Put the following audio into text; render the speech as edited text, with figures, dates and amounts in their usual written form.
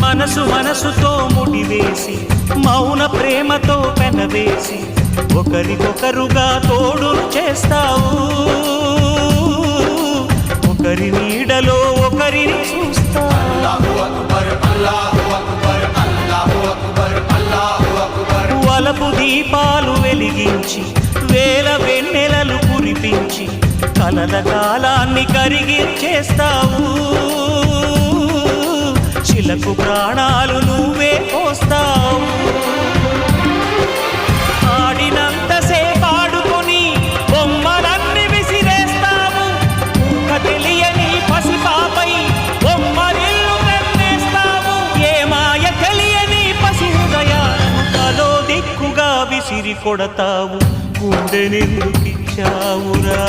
మనసు మనసుతో ముడివేసి మౌన ప్రేమతో పెనవేసి ఒకరికొకరుగా తోడును చేస్తావు ఒకరి నీడలో ఒకరిని చూస్తావు వలపు దీపాలు వెలిగించి వేల వెన్నెలలు కురిపించి కలల కాలాన్ని కరిగించేస్తావు శిలకు ప్రాణాలు నువ్వే పోస్తావు ఆడినంతసేపు ఆడుకొని బొమ్మలన్నీ విసిరేస్తావు ఊహ తెలియని పసిపాపై బొమ్మరిల్లు వెన్నేస్తావు ఏ మాయ తెలియని పసి హృదయాలను తలో దిక్కుగా విసిరి కొడతావు గుండెనెందుకిచ్చావురా